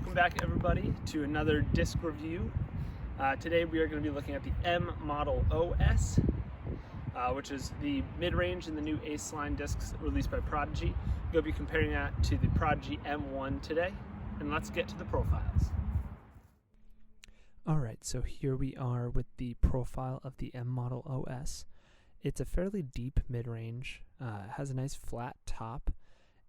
Welcome back everybody to another disc review. Today we are going to be looking at the M Model OS, which is the mid-range in the new Ace line discs released by Prodigy. We'll be comparing that to the Prodigy M1 today, and let's get to the profiles. Alright, so here we are with the profile of the M Model OS. It's a fairly deep mid-range, has a nice flat top,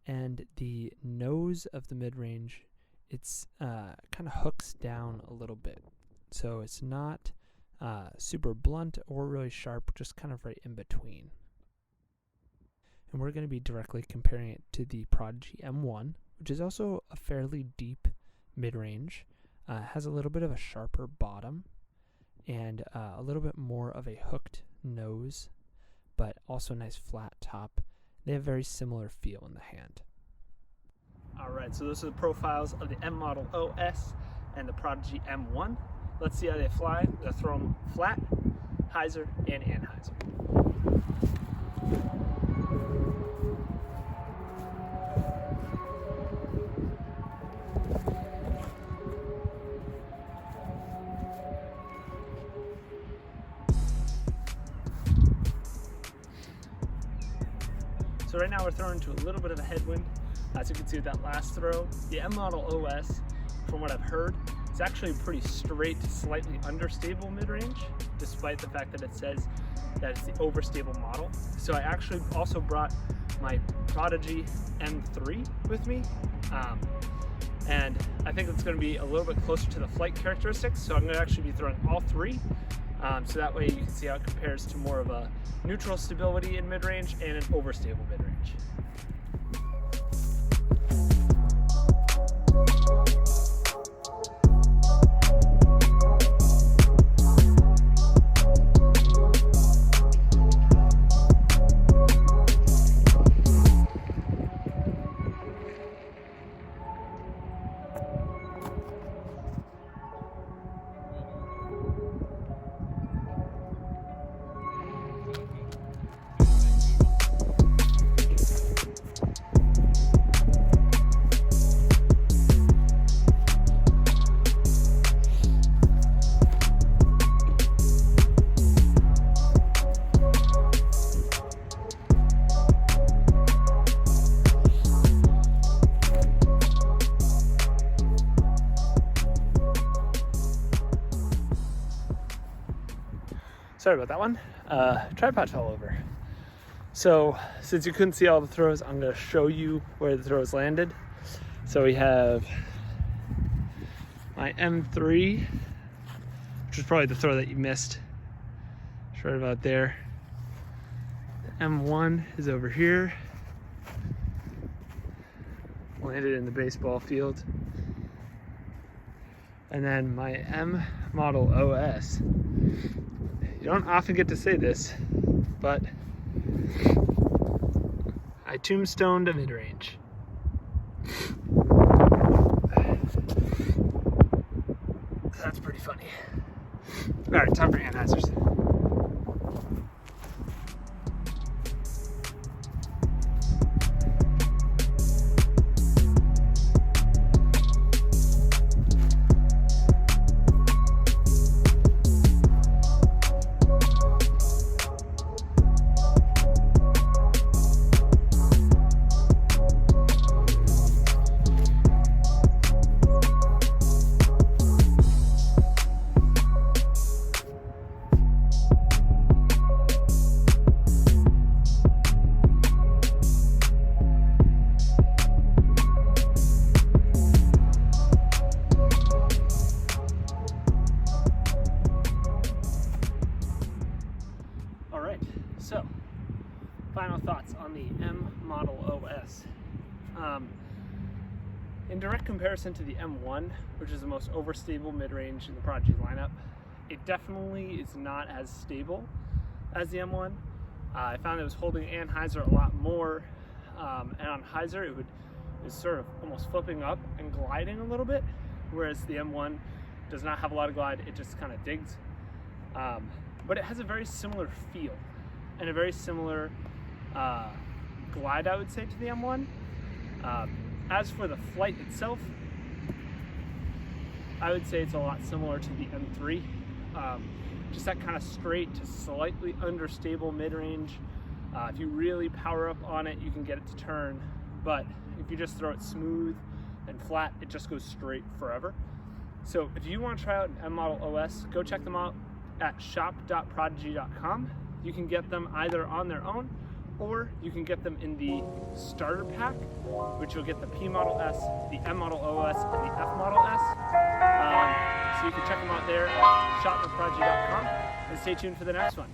and the nose of the mid-range, it's kind of hooks down a little bit. So it's not super blunt or really sharp, just kind of right in between. And we're going to be directly comparing it to the Prodigy M1, which is also a fairly deep mid-range. Has a little bit of a sharper bottom and a little bit more of a hooked nose, but also a nice flat top. They have very similar feel in the hand. Alright, so those are the profiles of the M Model OS and the Prodigy M1. Let's see how they fly. I'm going to throw them flat, hyzer, and anhyzer. So right now we're throwing into a little bit of a headwind. As you can see with that last throw, the M Model OS, from what I've heard, it's actually a pretty straight, slightly understable mid-range, despite the fact that it says that it's the overstable model. So I actually also brought my Prodigy M3 with me, and I think it's going to be a little bit closer to the flight characteristics, so I'm going to actually be throwing all three, so that way you can see how it compares to more of a neutral stability in mid-range and an overstable mid-range. Sorry about that one. Tripod fell over. So since you couldn't see all the throws, I'm going to show you where the throws landed. So we have my M3, which is probably the throw that you missed. It's right about there. The M1 is over here. Landed in the baseball field. And then my M Model OS. You don't often get to say this, but I tombstoned a mid-range. That's pretty funny. Alright, time for anhyzers. So, final thoughts on the M Model OS. In direct comparison to the M1, which is the most overstable mid-range in the Prodigy lineup, it definitely is not as stable as the M1. I found it was holding anhyzer a lot more, and on hyzer it was sort of almost flipping up and gliding a little bit, whereas the M1 does not have a lot of glide, it just kind of digs. But it has a very similar feel and a very similar glide, I would say, to the M1. As for the flight itself, I would say it's a lot similar to the M3. Just that kind of straight to slightly understable mid-range. If you really power up on it, you can get it to turn, but if you just throw it smooth and flat, it just goes straight forever. So if you want to try out an M Model OS, go check them out at shop.prodigy.com. You can get them either on their own, or you can get them in the starter pack, which you'll get the P Model S, the M Model OS, and the F Model S. So you can check them out there at shop.prodigy.com, and stay tuned for the next one.